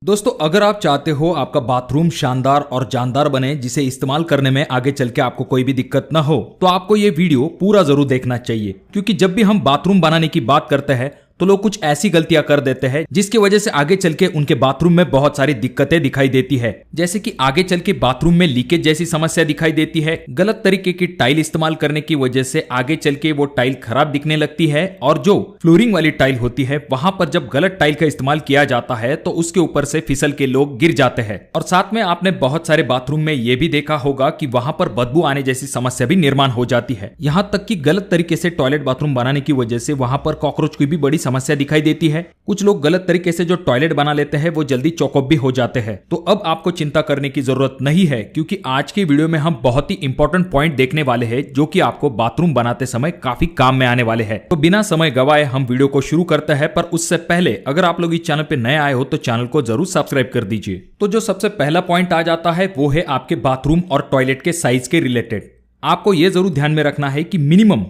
दोस्तों, अगर आप चाहते हो आपका बाथरूम शानदार और जानदार बने, जिसे इस्तेमाल करने में आगे चल के आपको कोई भी दिक्कत ना हो, तो आपको ये वीडियो पूरा जरूर देखना चाहिए। क्योंकि जब भी हम बाथरूम बनाने की बात करते हैं तो लोग कुछ ऐसी गलतियां कर देते हैं जिसकी वजह से आगे चल के उनके बाथरूम में बहुत सारी दिक्कतें दिखाई देती है। जैसे कि आगे चल के बाथरूम में लीकेज जैसी समस्या दिखाई देती है, गलत तरीके की टाइल इस्तेमाल करने की वजह से आगे चल के वो टाइल खराब दिखने लगती है, और जो फ्लोरिंग वाली टाइल होती है वहां पर जब गलत टाइल का इस्तेमाल किया जाता है तो उसके ऊपर से फिसल के लोग गिर जाते हैं। और साथ में आपने बहुत सारे बाथरूम में ये भी देखा होगा कि वहां पर बदबू आने जैसी समस्या भी निर्माण हो जाती है। यहाँ तक कि गलत तरीके से टॉयलेट बाथरूम बनाने की वजह से वहां पर कॉकरोच की भी बड़ी समस्या दिखाई देती है। कुछ लोग गलत तरीके से जो टॉयलेट बना लेते हैं वो जल्दी चौकअप भी हो जाते हैं। तो अब आपको चिंता करने की जरूरत नहीं है, क्योंकि आज की वीडियो में हम बहुत ही इंपॉर्टेंट पॉइंट देखने वाले हैं जो कि आपको बाथरूम बनाते समय काफी काम में आने वाले हैं। तो बिना समय गवाए हम वीडियो को शुरू करते हैं, पर उससे पहले अगर आप लोग इस चैनल पे नए आए हो तो चैनल को जरूर सब्सक्राइब कर दीजिए। तो जो सबसे पहला पॉइंट आ जाता है वो है आपके बाथरूम और टॉयलेट के साइज के रिलेटेड। आपको यह जरूर ध्यान में रखना है कि मिनिमम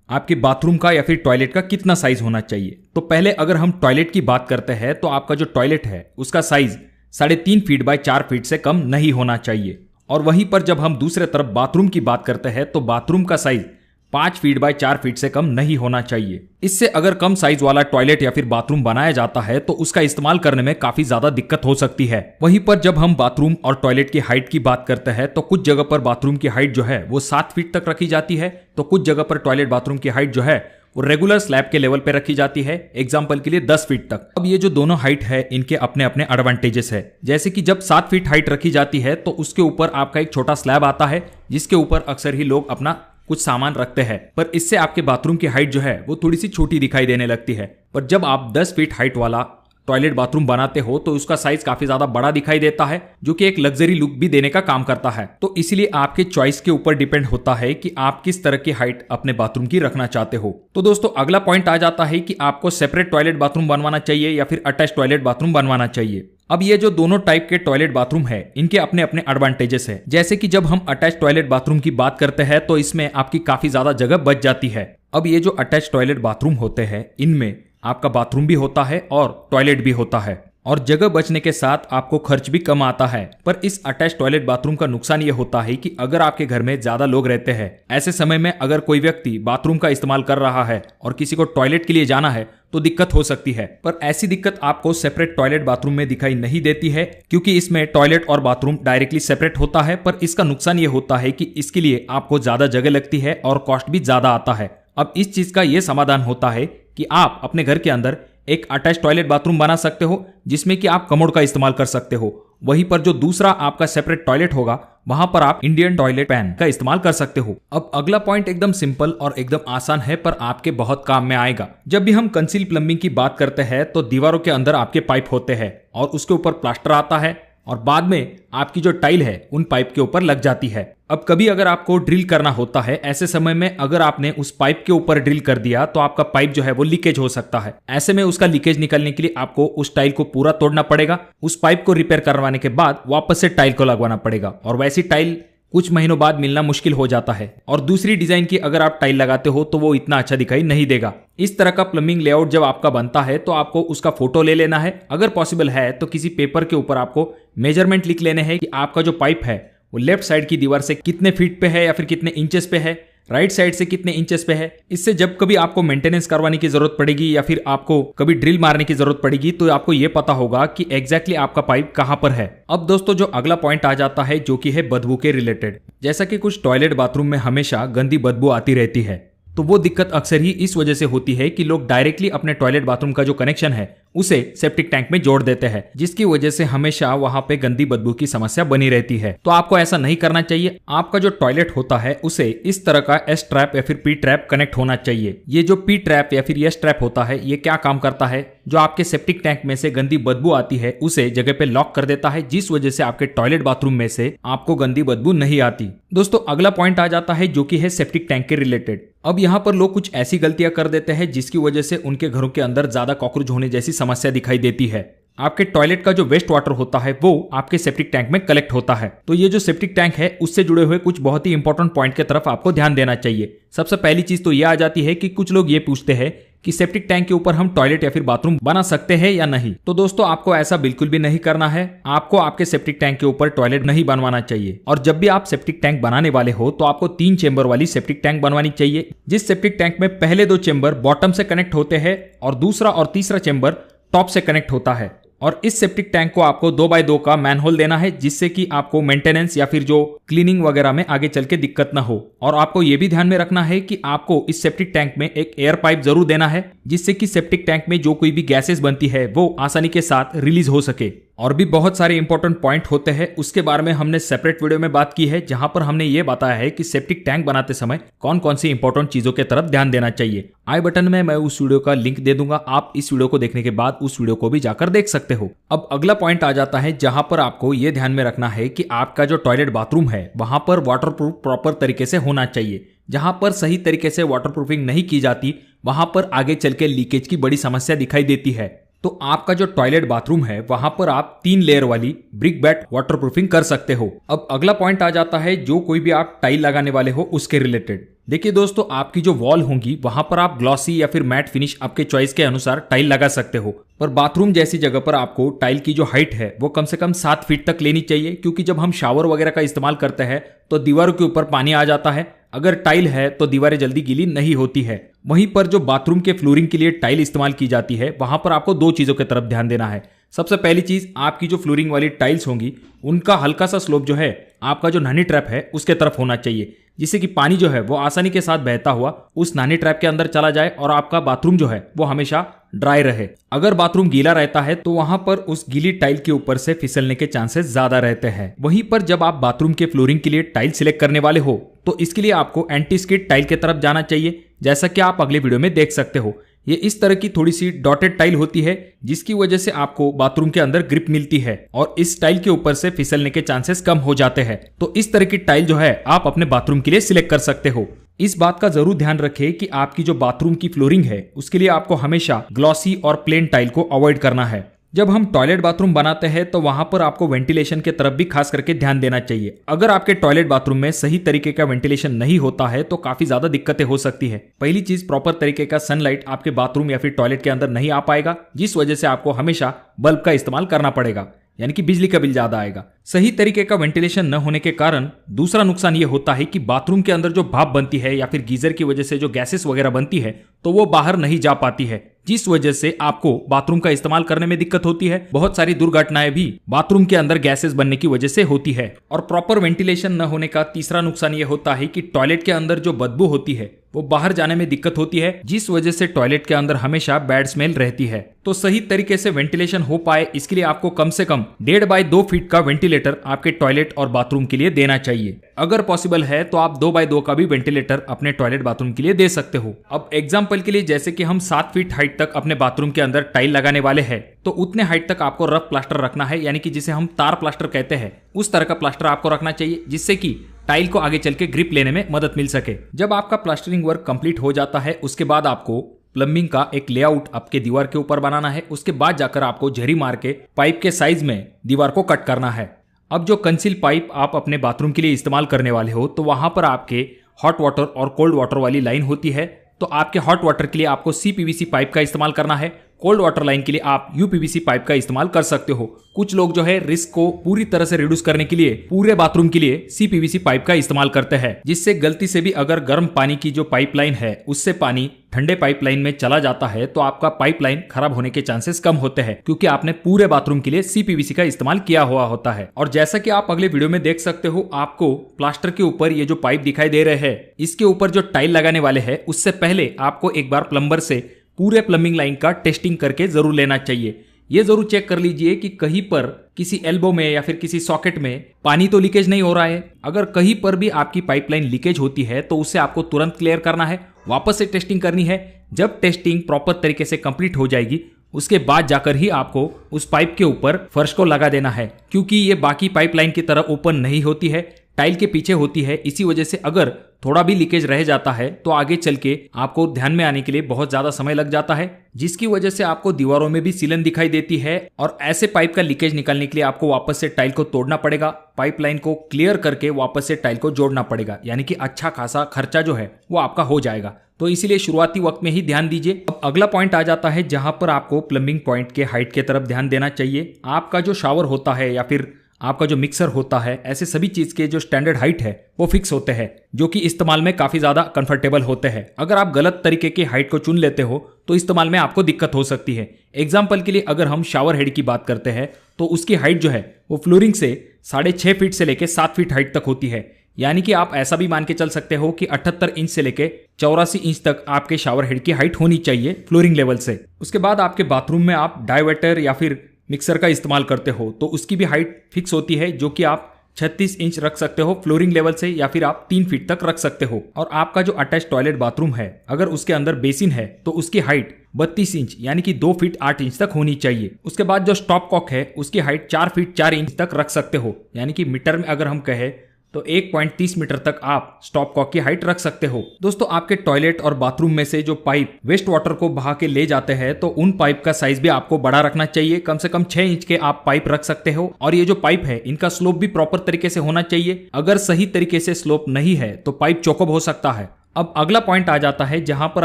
आपके बाथरूम का या फिर टॉयलेट का कितना साइज होना चाहिए। तो पहले अगर हम टॉयलेट की बात करते हैं तो आपका जो टॉयलेट है उसका साइज 3.5 फीट बाय 4 फीट से कम नहीं होना चाहिए। और वहीं पर जब हम दूसरे तरफ बाथरूम की बात करते हैं तो बाथरूम का साइज 5 फीट बाय 4 फीट से कम नहीं होना चाहिए। इससे अगर कम साइज वाला टॉयलेट या फिर बाथरूम बनाया जाता है तो उसका इस्तेमाल करने में काफी ज्यादा दिक्कत हो सकती है। वहीं पर जब हम बाथरूम और टॉयलेट की हाइट की बात करते हैं तो कुछ जगह पर बाथरूम की हाइट जो है वो 7 फीट तक रखी जाती है, तो कुछ जगह पर टॉयलेट बाथरूम की हाइट जो है वो रेगुलर स्लैब के लेवल पे रखी जाती है, एग्जांपल के लिए 10 फीट तक। अब ये जो दोनों हाइट है इनके अपने अपने एडवांटेजेस है। जैसे कि जब 7 फीट हाइट रखी जाती है तो उसके ऊपर आपका एक छोटा स्लैब आता है जिसके ऊपर अक्सर ही लोग अपना कुछ सामान रखते हैं, पर इससे आपके बाथरूम की हाइट जो है वो थोड़ी सी छोटी दिखाई देने लगती है। पर जब आप 10 फीट हाइट वाला टॉयलेट बाथरूम बनाते हो तो उसका साइज काफी ज्यादा बड़ा दिखाई देता है, जो कि एक लग्जरी लुक भी देने का काम करता है। तो इसलिए आपके चॉइस के ऊपर डिपेंड होता है कि आप किस तरह की हाइट अपने बाथरूम की रखना चाहते हो। तो दोस्तों, अगला पॉइंट आ जाता है कि आपको सेपरेट टॉयलेट बाथरूम बनवाना चाहिए या फिर अटैच टॉयलेट बाथरूम बनवाना चाहिए। अब ये जो दोनों टाइप के टॉयलेट बाथरूम है इनके अपने अपने एडवांटेजेस है। जैसे कि जब हम अटैच टॉयलेट बाथरूम की बात करते हैं तो इसमें आपकी काफी ज्यादा जगह बच जाती है। अब ये जो अटैच टॉयलेट बाथरूम होते हैं इनमें आपका बाथरूम भी होता है और टॉयलेट भी होता है, और जगह बचने के साथ आपको खर्च भी कम आता है। पर इस अटैच टॉयलेट बाथरूम का नुकसान ये होता है कि अगर आपके घर में ज्यादा लोग रहते हैं, ऐसे समय में अगर कोई व्यक्ति बाथरूम का इस्तेमाल कर रहा है और किसी को टॉयलेट के लिए जाना है तो दिक्कत हो सकती है। पर ऐसी दिक्कत आपको सेपरेट टॉयलेट बाथरूम में दिखाई नहीं देती है, क्योंकि इसमें टॉयलेट और बाथरूम डायरेक्टली सेपरेट होता है। पर इसका नुकसान ये होता है कि इसके लिए आपको ज्यादा जगह लगती है और कॉस्ट भी ज्यादा आता है। अब इस चीज का यह समाधान होता है कि आप अपने घर के अंदर एक अटैच टॉयलेट बाथरूम बना सकते हो जिसमें कि आप कमोड का इस्तेमाल कर सकते हो। वहीं पर जो दूसरा आपका सेपरेट टॉयलेट होगा वहां पर आप इंडियन टॉयलेट पैन का इस्तेमाल कर सकते हो। अब अगला पॉइंट एकदम सिंपल और एकदम आसान है, पर आपके बहुत काम में आएगा। जब भी हम कंसील प्लम्बिंग की बात करते हैं तो दीवारों के अंदर आपके पाइप होते हैं और उसके ऊपर प्लास्टर आता है और बाद में आपकी जो टाइल है उन पाइप के ऊपर लग जाती है। अब कभी अगर आपको ड्रिल करना होता है, ऐसे समय में अगर आपने उस पाइप के ऊपर ड्रिल कर दिया तो आपका पाइप जो है वो लीकेज हो सकता है। ऐसे में उसका लीकेज निकलने के लिए आपको उस टाइल को पूरा तोड़ना पड़ेगा, उस पाइप को रिपेयर करवाने के बाद वापस से टाइल को लगवाना पड़ेगा, और वैसी टाइल कुछ महीनों बाद मिलना मुश्किल हो जाता है। और दूसरी डिजाइन की अगर आप टाइल लगाते हो तो वो इतना अच्छा दिखाई नहीं देगा। इस तरह का प्लम्बिंग लेआउट जब आपका बनता है तो आपको उसका फोटो ले लेना है। अगर पॉसिबल है तो किसी पेपर के ऊपर आपको मेजरमेंट लिख लेने हैं कि आपका जो पाइप है वो लेफ्ट साइड की दीवार से कितने फीट पे है या फिर कितने इंचेस पे है, राइट साइड से कितने इंचेस पे है। इससे जब कभी आपको मेंटेनेंस करवाने की जरूरत पड़ेगी या फिर आपको कभी ड्रिल मारने की जरूरत पड़ेगी तो आपको ये पता होगा कि एग्जैक्टली आपका पाइप कहां पर है। अब दोस्तों, जो अगला पॉइंट आ जाता है जो कि है बदबू के रिलेटेड। जैसा कि कुछ टॉयलेट बाथरूम में हमेशा गंदी बदबू आती रहती है, तो वो दिक्कत अक्सर ही इस वजह से होती है कि लोग डायरेक्टली अपने टॉयलेट बाथरूम का जो कनेक्शन है उसे सेप्टिक टैंक में जोड़ देते हैं, जिसकी वजह से हमेशा वहां पे गंदी बदबू की समस्या बनी रहती है। तो आपको ऐसा नहीं करना चाहिए। आपका जो टॉयलेट होता है उसे इस तरह का एस ट्रैप या फिर पी ट्रैप कनेक्ट होना चाहिए। ये जो पी ट्रैप या फिर एस ट्रैप होता है ये क्या काम करता है, जो आपके सेप्टिक टैंक में से गंदी बदबू आती है उसे जगह पे लॉक कर देता है, जिस वजह से आपके टॉयलेट बाथरूम में से आपको गंदी बदबू नहीं आती। दोस्तों, अगला पॉइंट आ जाता है जो कि है सेप्टिक टैंक के रिलेटेड। अब यहाँ पर लोग कुछ ऐसी गलतियां कर देते हैं जिसकी वजह से उनके घरों के अंदर ज्यादा कॉकरोच होने जैसी समस्या दिखाई देती है। आपके टॉयलेट का जो वेस्ट वाटर होता है वो आपके सेप्टिक टैंक में कलेक्ट होता है। तो ये जो सेप्टिक टैंक है उससे जुड़े हुए कुछ बहुत ही इंपॉर्टेंट पॉइंट की तरफ आपको ध्यान देना चाहिए। सबसे पहली चीज तो ये आ जाती है कि कुछ लोग ये पूछते हैं कि सेप्टिक टैंक के ऊपर हम टॉयलेट या फिर बाथरूम बना सकते हैं या नहीं। तो दोस्तों आपको ऐसा बिल्कुल भी नहीं करना है। आपको आपके सेप्टिक टैंक के ऊपर टॉयलेट नहीं बनवाना चाहिए। और जब भी आप सेप्टिक टैंक बनाने वाले हो तो आपको 3 चेंबर वाली सेप्टिक टैंक बनवानी चाहिए, जिस सेप्टिक टैंक में पहले 2 चेंबर बॉटम से कनेक्ट होते हैं और दूसरा और तीसरा चेंबर टॉप से कनेक्ट होता है। और इस सेप्टिक टैंक को आपको 2x2 का मैनहोल देना है, जिससे कि आपको मेंटेनेंस या फिर जो क्लीनिंग वगैरह में आगे चल के दिक्कत ना हो। और आपको यह भी ध्यान में रखना है कि आपको इस सेप्टिक टैंक में एक एयर पाइप जरूर देना है, जिससे कि सेप्टिक टैंक में जो कोई भी गैसेस बनती है वो आसानी के साथ रिलीज हो सके। और भी बहुत सारे इंपॉर्टेंट पॉइंट होते हैं, उसके बारे में हमने सेपरेट वीडियो में बात की है, जहां पर हमने ये बताया है कि सेप्टिक टैंक बनाते समय कौन कौन सी इंपॉर्टेंट चीजों के तरफ ध्यान देना चाहिए। आई बटन में मैं उस वीडियो का लिंक दे दूंगा, आप इस वीडियो को देखने के बाद उस वीडियो को भी जाकर देख सकते हो। अब अगला पॉइंट आ जाता है जहां पर आपको ये ध्यान में रखना है कि आपका जो टॉयलेट बाथरूम है वहां पर वाटरप्रूफ प्रॉपर तरीके से होना चाहिए। जहां पर सही तरीके से वाटरप्रूफिंग नहीं की जाती वहां पर आगे चल के लीकेज की बड़ी समस्या दिखाई देती है। तो आपका जो टॉयलेट बाथरूम है वहां पर आप 3 लेयर वाली ब्रिक बैट वाटरप्रूफिंग कर सकते हो। अब अगला पॉइंट आ जाता है जो कोई भी आप टाइल लगाने वाले हो उसके रिलेटेड। देखिए दोस्तों, आपकी जो वॉल होंगी वहां पर आप ग्लॉसी या फिर मैट फिनिश आपके चॉइस के अनुसार टाइल लगा सकते हो, पर बाथरूम जैसी जगह पर आपको टाइल की जो हाइट है वो कम से कम 7 फीट तक लेनी चाहिए, क्योंकि जब हम शावर वगैरह का इस्तेमाल करते हैं तो दीवारों के ऊपर पानी आ जाता है। अगर टाइल है तो दीवारें जल्दी गीली नहीं होती है। वहीं पर जो बाथरूम के फ्लोरिंग के लिए टाइल इस्तेमाल की जाती है वहां पर आपको 2 चीजों की तरफ ध्यान देना है। सबसे पहली चीज, आपकी जो फ्लोरिंग वाली टाइल्स होंगी उनका हल्का सा स्लोप जो है आपका जो नानी ट्रैप है उसके तरफ होना चाहिए, जिससे कि पानी जो है वो आसानी के साथ बहता हुआ उस नानी ट्रैप के अंदर चला जाए और आपका बाथरूम जो है वो हमेशा ड्राई रहे। अगर बाथरूम गीला रहता है तो वहां पर उस गीली टाइल के ऊपर से फिसलने के चांसेस ज्यादा रहते हैं। वहीं पर जब आप बाथरूम के फ्लोरिंग के लिए टाइल सिलेक्ट करने वाले हो तो इसके लिए आपको एंटी स्किड टाइल की तरफ जाना चाहिए, जैसा कि आप अगले वीडियो में देख सकते हो। ये इस तरह की थोड़ी सी डॉटेड टाइल होती है, जिसकी वजह से आपको बाथरूम के अंदर ग्रिप मिलती है और इस टाइल के ऊपर से फिसलने के चांसेस कम हो जाते हैं। तो इस तरह की टाइल जो है आप अपने बाथरूम के लिए सिलेक्ट कर सकते हो। इस बात का जरूर ध्यान रखें कि आपकी जो बाथरूम की फ्लोरिंग है उसके लिए आपको हमेशा ग्लॉसी और प्लेन टाइल को अवॉइड करना है। जब हम टॉयलेट बाथरूम बनाते हैं तो वहां पर आपको वेंटिलेशन के तरफ भी खास करके ध्यान देना चाहिए। अगर आपके टॉयलेट बाथरूम में सही तरीके का वेंटिलेशन नहीं होता है तो काफी ज्यादा दिक्कतें हो सकती है। पहली चीज, प्रॉपर तरीके का सनलाइट आपके बाथरूम या फिर टॉयलेट के अंदर नहीं आ पाएगा, जिस वजह से आपको हमेशा बल्ब का इस्तेमाल करना पड़ेगा, यानी कि बिजली का बिल ज्यादा आएगा। सही तरीके का वेंटिलेशन न होने के कारण दूसरा नुकसान ये होता है कि बाथरूम के अंदर जो भाप बनती है या फिर गीजर की वजह से जो गैसेस वगैरह बनती है तो वो बाहर नहीं जा पाती है, जिस वजह से आपको बाथरूम का इस्तेमाल करने में दिक्कत होती है। बहुत सारी दुर्घटनाएं भी बाथरूम के अंदर गैसेस बनने की वजह से होती है। और प्रॉपर वेंटिलेशन न होने का तीसरा नुकसान ये होता है कि टॉयलेट के अंदर जो बदबू होती है वो बाहर जाने में दिक्कत होती है, जिस वजह से टॉयलेट के अंदर हमेशा बैड स्मेल रहती है। तो सही तरीके से वेंटिलेशन हो पाए इसके लिए आपको कम से कम 1.5 बाय 2 फीट का वेंटिलेटर आपके टॉयलेट और बाथरूम के लिए देना चाहिए। अगर पॉसिबल है तो आप 2 बाय 2 का भी वेंटिलेटर अपने टॉयलेट बाथरूम के लिए दे सकते हो। अब एग्जाम्पल के लिए, जैसे कि हम 7 फीट हाइट तक अपने बाथरूम के अंदर टाइल लगाने वाले हैं तो उतने हाइट तक आपको रफ प्लास्टर रखना है, यानी कि जिसे हम तार प्लास्टर कहते हैं उस तरह का प्लास्टर आपको रखना चाहिए, जिससे कि टाइल को आगे चल के ग्रिप लेने में मदद मिल सके। जब आपका प्लास्टरिंग वर्क कंप्लीट हो जाता है उसके बाद आपको प्लम्बिंग का एक लेआउट आपके दीवार के ऊपर बनाना है। उसके बाद जाकर आपको झरी मार के पाइप के साइज में दीवार को कट करना है। अब जो कंसील पाइप आप अपने बाथरूम के लिए इस्तेमाल करने वाले हो तो वहां पर आपके हॉट वाटर और कोल्ड वाटर वाली लाइन होती है। तो आपके हॉट वाटर के लिए आपको CPVC पाइप का इस्तेमाल करना है, कोल्ड वाटर लाइन के लिए आप UPVC पाइप का इस्तेमाल कर सकते हो। कुछ लोग जो है रिस्क को पूरी तरह से रिड्यूस करने के लिए पूरे बाथरूम के लिए CPVC पाइप का इस्तेमाल करते हैं, जिससे गलती से भी अगर गर्म पानी की जो पाइपलाइन है उससे पानी ठंडे पाइपलाइन में चला जाता है तो आपका पाइपलाइन खराब होने के चांसेस कम होते हैं, क्योंकि आपने पूरे बाथरूम के लिए CPVC का इस्तेमाल किया हुआ होता है। और जैसा कि आप अगले वीडियो में देख सकते हो, आपको प्लास्टर के ऊपर ये जो पाइप दिखाई दे रहे हैं इसके ऊपर जो टाइल लगाने वाले हैं उससे पहले आपको एक बार प्लम्बर से पूरे प्लम्बिंग लाइन का टेस्टिंग करके जरूर लेना चाहिए। ये जरूर चेक कर लीजिए कि कहीं पर किसी एल्बो में या फिर किसी सॉकेट में पानी तो लीकेज नहीं हो रहा है। अगर कहीं पर भी आपकी पाइपलाइन लीकेज होती है तो उसे आपको तुरंत क्लियर करना है, वापस से टेस्टिंग करनी है। जब टेस्टिंग प्रॉपर तरीके से कंप्लीट हो जाएगी उसके बाद जाकर ही आपको उस पाइप के ऊपर फर्श को लगा देना है, क्योंकि ये बाकी पाइपलाइन की तरह ओपन नहीं होती है, टाइल के पीछे होती है। इसी वजह से अगर थोड़ा भी लीकेज रह जाता है तो आगे चल के आपको ध्यान में आने के लिए बहुत ज्यादा समय लग जाता है, जिसकी वजह से आपको दीवारों में भी सीलन दिखाई देती है। और ऐसे पाइप का लीकेज निकालने के लिए आपको वापस से टाइल को तोड़ना पड़ेगा, पाइपलाइन को क्लियर करके वापस से टाइल को जोड़ना पड़ेगा, यानी कि अच्छा खासा खर्चा जो है वो आपका हो जाएगा। तो इसीलिए शुरुआती वक्त में ही ध्यान दीजिए। अब अगला पॉइंट आ जाता है जहां पर आपको प्लम्बिंग पॉइंट के हाइट की तरफ ध्यान देना चाहिए। आपका जो शावर होता है या फिर आपका जो मिक्सर होता है, ऐसे सभी चीज के जो स्टैंडर्ड हाइट है वो फिक्स होते हैं, जो कि इस्तेमाल में काफी ज्यादा कंफर्टेबल होते हैं। अगर आप गलत तरीके की हाइट को चुन लेते हो तो इस्तेमाल में आपको दिक्कत हो सकती है। एग्जाम्पल के लिए अगर हम शावर हेड की बात करते हैं तो उसकी हाइट जो है वो फ्लोरिंग से 6.5 फीट से लेकर 7 फीट हाइट तक होती है, यानी कि आप ऐसा भी मान के चल सकते हो कि 78 इंच से लेके 84 इंच तक आपके शावर हेड की हाइट होनी चाहिए फ्लोरिंग लेवल से। उसके बाद आपके बाथरूम में आप डायवर्टर या फिर मिक्सर का इस्तेमाल करते हो तो उसकी भी हाइट फिक्स होती है, जो कि आप 36 इंच रख सकते हो फ्लोरिंग लेवल से, या फिर आप 3 फीट तक रख सकते हो। और आपका जो अटैच टॉयलेट बाथरूम है, अगर उसके अंदर बेसिन है तो उसकी हाइट 32 इंच यानी कि 2 फीट 8 इंच तक होनी चाहिए। उसके बाद जो स्टॉप कॉक है उसकी हाइट 4 फीट 4 इंच तक रख सकते हो, यानी कि मीटर में अगर हम कहें तो 1.30 मीटर तक आप स्टॉप कॉक की हाइट रख सकते हो। दोस्तों, आपके टॉयलेट और बाथरूम में से जो पाइप वेस्ट वाटर को बहा के ले जाते हैं तो उन पाइप का साइज भी आपको बड़ा रखना चाहिए। कम से कम 6 इंच के आप पाइप रख सकते हो। और ये जो पाइप है इनका स्लोप भी प्रॉपर तरीके से होना चाहिए। अगर सही तरीके से स्लोप नहीं है तो पाइप चौकअप हो सकता है। अब अगला पॉइंट आ जाता है जहां पर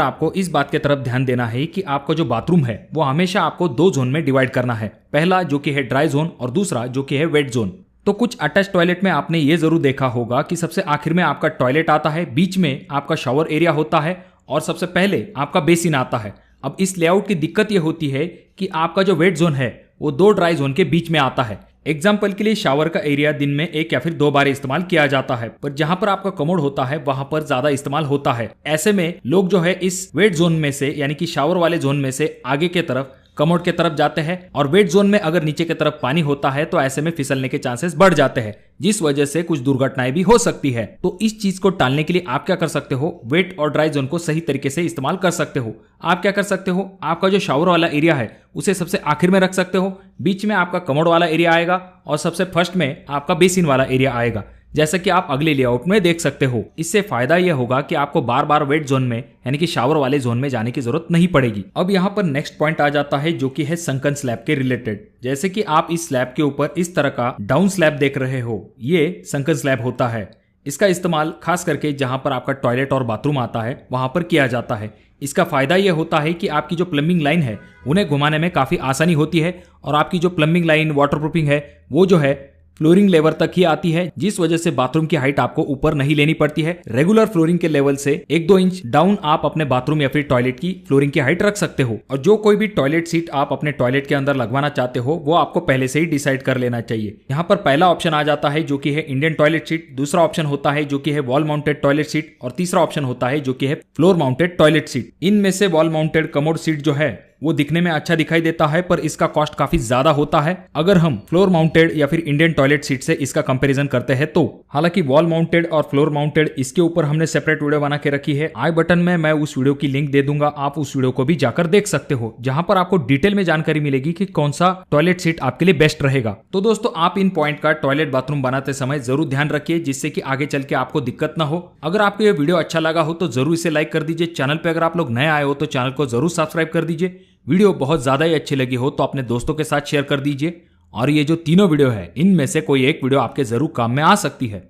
आपको इस बात की तरफ ध्यान देना है कि आपका जो बाथरूम है वो हमेशा आपको 2 जोन में डिवाइड करना है। पहला जो कि है ड्राई जोन और दूसरा जो कि है वेट जोन। तो कुछ अटैच टॉयलेट में आपने ये जरूर देखा होगा कि सबसे आखिर में आपका टॉयलेट आता है, बीच में आपका शावर एरिया होता है और सबसे पहले आपका बेसिन आता है। अब इस लेआउट की दिक्कत ये होती है कि आपका जो वेट जोन है वो 2 ड्राई जोन के बीच में आता है। एग्जाम्पल के लिए शावर का एरिया दिन में 1 या फिर 2 बार इस्तेमाल किया जाता है, पर जहां पर आपका कमोड होता है वहां पर ज्यादा इस्तेमाल होता है। ऐसे में लोग जो है इस वेट जोन में से यानी कि शावर वाले जोन में से आगे के तरफ कमोड के तरफ जाते हैं, और वेट जोन में अगर नीचे की तरफ पानी होता है तो ऐसे में फिसलने के चांसेस बढ़ जाते हैं, जिस वजह से कुछ दुर्घटनाएं भी हो सकती है। तो इस चीज को टालने के लिए आप क्या कर सकते हो, वेट और ड्राई जोन को सही तरीके से इस्तेमाल कर सकते हो। आप क्या कर सकते हो, आपका जो शावर वाला एरिया है उसे सबसे आखिर में रख सकते हो, बीच में आपका कमोड वाला एरिया आएगा और सबसे फर्स्ट में आपका बेसिन वाला एरिया आएगा, जैसा कि आप अगले लेआउट में देख सकते हो। इससे फायदा यह होगा कि आपको बार बार वेट जोन में यानी कि शावर वाले जोन में जाने की जरूरत नहीं पड़ेगी। अब यहाँ पर नेक्स्ट पॉइंट आ जाता है जो कि है संकन स्लैब के रिलेटेड। जैसे कि आप इस स्लैब के ऊपर इस तरह का डाउन स्लैब देख रहे हो, ये संकन स्लैब होता है। इसका इस्तेमाल खास करके जहां पर आपका टॉयलेट और बाथरूम आता है वहां पर किया जाता है। इसका फायदा यह होता है कि आपकी जो प्लम्बिंग लाइन है उन्हें घुमाने में काफी आसानी होती है, और आपकी जो प्लम्बिंग लाइन वाटरप्रूफिंग है वो जो है फ्लोरिंग लेवल तक ही आती है, जिस वजह से बाथरूम की हाइट आपको ऊपर नहीं लेनी पड़ती है। रेगुलर फ्लोरिंग के लेवल से 1-2 इंच डाउन आप अपने बाथरूम या फिर टॉयलेट की फ्लोरिंग की हाइट रख सकते हो। और जो कोई भी टॉयलेट सीट आप अपने टॉयलेट के अंदर लगवाना चाहते हो वो आपको पहले से ही डिसाइड कर लेना चाहिए। यहाँ पर पहला ऑप्शन आ जाता है जो कि है इंडियन टॉयलेट सीट, दूसरा ऑप्शन होता है जो कि है वॉल माउंटेड टॉयलेट सीट, और तीसरा ऑप्शन होता है जो कि है फ्लोर माउंटेड टॉयलेट सीट। इनमें से वॉल माउंटेड कमोड सीट जो है वो दिखने में अच्छा दिखाई देता है, पर इसका कॉस्ट काफी ज्यादा होता है अगर हम फ्लोर माउंटेड या फिर इंडियन टॉयलेट सीट से इसका कंपैरिजन करते हैं तो। हालांकि वॉल माउंटेड और फ्लोर माउंटेड इसके ऊपर हमने सेपरेट वीडियो बना के रखी है, आई बटन में मैं उस वीडियो की लिंक दे दूंगा, आप उस वीडियो को भी जाकर देख सकते हो, जहां पर आपको डिटेल में जानकारी मिलेगी कि कौन सा टॉयलेट सीट आपके लिए बेस्ट रहेगा। तो दोस्तों, आप इन पॉइंट का टॉयलेट बाथरूम बनाते समय जरूर ध्यान रखिए, जिससे कि आगे चल के आपको दिक्कत ना हो। अगर आपको ये वीडियो अच्छा लगा हो तो जरूर इसे लाइक कर दीजिए। चैनल पे अगर आप लोग नए आए हो तो चैनल को जरूर सब्सक्राइब कर दीजिए। वीडियो बहुत ज्यादा ही अच्छी लगी हो तो अपने दोस्तों के साथ शेयर कर दीजिए। और ये जो तीनों वीडियो है इनमें से कोई एक वीडियो आपके जरूर काम में आ सकती है।